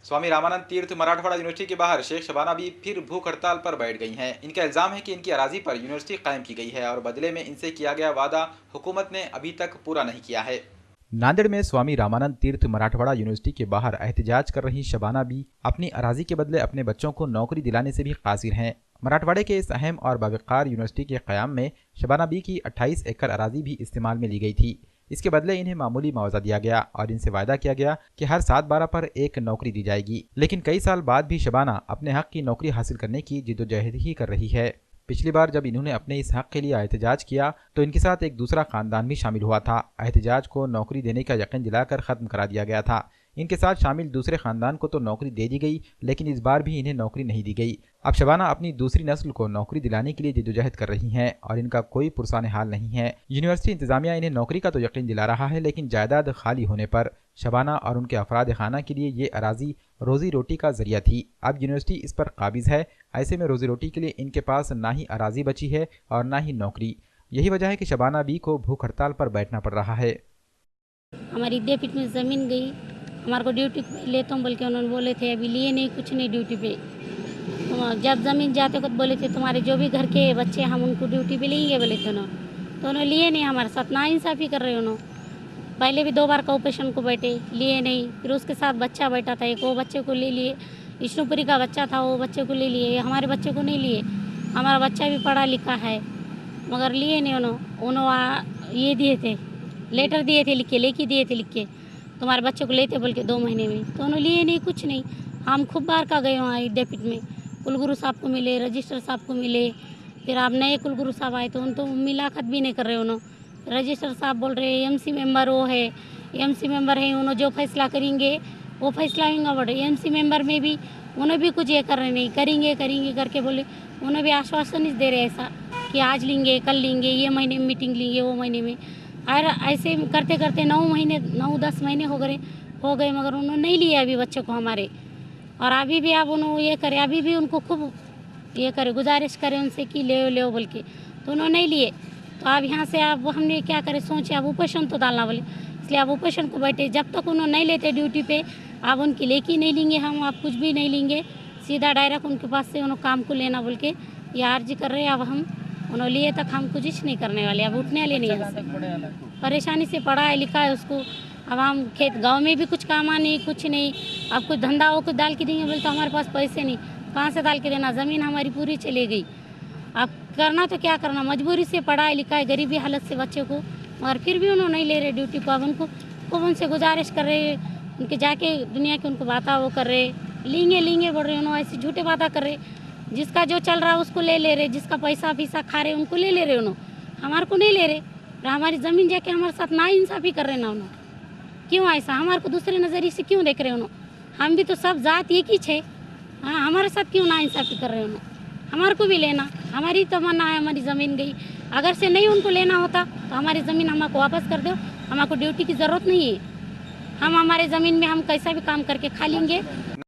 स्वामी रामानंद तीर्थ मराठवाड़ा यूनिवर्सिटी के बाहर शेख शबाना भी फिर भूख हड़ताल पर बैठ गई हैं। इनका इल्जाम है कि इनकी अराजी पर यूनिवर्सिटी कायम की गई है और बदले में इनसे किया गया वादा हुकूमत ने अभी तक पूरा नहीं किया है। नांदेड़ में स्वामी रामानंद तीर्थ मराठवाड़ा यूनिवर्सिटी के बाहर एहतजाज कर रही शबाना भी अपनी अराजी के बदले अपने बच्चों को नौकरी दिलाने से भी कासिर हैं। मराठवाड़े के इस अहम और बावकार यूनिवर्सिटी के क़याम में शबाना बी की 28 एकड़ अराजी भी इस्तेमाल में ली गई थी। इसके बदले इन्हें मामूली मुआवजा दिया गया और इनसे वायदा किया गया कि हर 7/12 पर एक नौकरी दी जाएगी। लेकिन कई साल बाद भी शबाना अपने हक की नौकरी हासिल करने की जिद्दोजहद ही कर रही है। पिछली बार जब इन्होंने अपने इस हक के लिए एहतजाज किया तो इनके साथ एक दूसरा खानदान भी शामिल हुआ था। एहतजाज को नौकरी देने का यकीन दिलाकर खत्म करा दिया गया था। इनके साथ शामिल दूसरे खानदान को तो नौकरी दे दी गई, लेकिन इस बार भी इन्हें नौकरी नहीं दी गई। अब शबाना अपनी दूसरी नस्ल को नौकरी दिलाने के लिए जद्दोजहद कर रही हैं और इनका कोई पुरसाने हाल नहीं है। यूनिवर्सिटी इंतजामिया इन्हें नौकरी का तो यकीन दिला रहा है, लेकिन जायदाद खाली होने पर शबाना और उनके अफराद खाना के लिए ये अराजी रोजी रोटी का जरिया थी। अब यूनिवर्सिटी इस पर काबिज है। ऐसे में रोजी रोटी के लिए इनके पास ना ही अराजी बची है और ना ही नौकरी। यही वजह है कि शबाना बी को भूख हड़ताल पर बैठना पड़ रहा है। हमारी विद्यापीठ में ज़मीन गई, हमारे को ड्यूटी लेता हूँ बोल के उन्होंने बोले थे, अभी लिए नहीं, कुछ नहीं ड्यूटी पे। तो जब ज़मीन जाते वक्त बोले थे तुम्हारे जो भी घर के बच्चे हम उनको ड्यूटी पे लेंगे बोले थे उन्होंने, तो उन्होंने लिए नहीं। हमारे साथ नाइंसाफ़ी कर रहे उन्होंने। पहले भी 2 बार का ऑपरेशन को बैठे, लिए नहीं। फिर उसके साथ बच्चा बैठा था एक, वो बच्चे को ले लिए। विष्णुपुरी का बच्चा था, वो बच्चे को ले लिए। हमारे बच्चे को नहीं लिए। हमारा बच्चा भी पढ़ा लिखा है, मगर लिए नहीं उन्होंने ये दिए थे, लेटर दिए थे लिख के, लेके दिए थे लिख के, तुम्हारे बच्चे को लेते बोल के 2 महीने में। तो उन्होंने लिए नहीं, कुछ नहीं। हम खूब बार का गए वहाँ विद्यापीठ में, कुलगुरु साहब को मिले, रजिस्टर साहब को मिले। फिर आप नए कुलगुरु साहब आए तो उन तो मुलाकात भी नहीं कर रहे उन्होंने। रजिस्टर साहब बोल रहे एमसी मेंबर वो है, एमसी मेंबर है, उन्होंने जो फैसला करेंगे वो फैसला होगा। बोल रहे एमसी मेंबर में भी उन्हें भी कुछ ये कर रहे नहीं, करेंगे करेंगे करके बोले। उन्हें भी आश्वासन नहीं दे रहे ऐसा कि आज लेंगे, कल लेंगे, ये महीने में मीटिंग लेंगे, वो महीने में। और ऐसे करते करते 9-10 महीने हो गए, मगर उन्होंने नहीं लिया अभी बच्चे को हमारे। और अभी भी आप उन्होंने ये करे, अभी भी उनको खूब ये करे, गुजारिश करें उनसे कि ले बोल के, तो उन्होंने नहीं लिए। तो अब यहाँ से अब हमने क्या करे, सोचे अब उपोषण तो डालना बोले, इसलिए अब उपोषण को बैठे। जब तक उन्होंने नहीं लेते ड्यूटी पे, आप उनकी लेके नहीं लेंगे हम, आप कुछ भी नहीं लेंगे, सीधा डायरेक्ट उनके पास से उन्होंने काम को लेना बोल के ये अर्जी कर रहे हैं। अब हम उन्होंने लिए तक हम कुछ नहीं करने वाले, अब उठने वाले नहीं। परेशानी से पढ़ा है लिखा है उसको। अब हम खेत गांव में भी कुछ कामा नहीं, कुछ नहीं। अब कुछ धंधा हो कुछ डाल के देंगे बोले तो हमारे पास पैसे नहीं, कहाँ से डाल के देना। ज़मीन हमारी पूरी चली गई। अब करना तो क्या करना, मजबूरी से पढ़ाई लिखा है, गरीबी हालत से बच्चे को, मगर फिर भी उन्होंने नहीं ले रहे ड्यूटी को। अब उनको खूब उनसे गुजारिश कर रहे, उनके जाके दुनिया की उनको बातें वो कर रहे, लेंगे बोल रहे। उन्होंने ऐसी झूठे बातें कर रहे, जिसका जो चल रहा है उसको ले रहे, जिसका पैसा फीसा खा रहे उनको ले रहे उन्होंने, हमारे को नहीं ले रहे। और हमारी ज़मीन जाके हमारे साथ नाइंसाफ़ी कर रहे ना उन्होंने। क्यों ऐसा हमारे को दूसरे नज़रिए से क्यों देख रहे उन्होंने? हम भी तो सब जात एक ही छे, हाँ, हमारे साथ क्यों नाइंसाफ़ी कर रहे उन्होंने? हमारे को भी लेना, हमारी तमन्ना है, हमारी ज़मीन गई। अगर से नहीं उनको लेना होता तो हमारी ज़मीन हमको वापस कर दो, हमको ड्यूटी की ज़रूरत नहीं है। हम हमारे ज़मीन में हम कैसा भी काम करके खा लेंगे,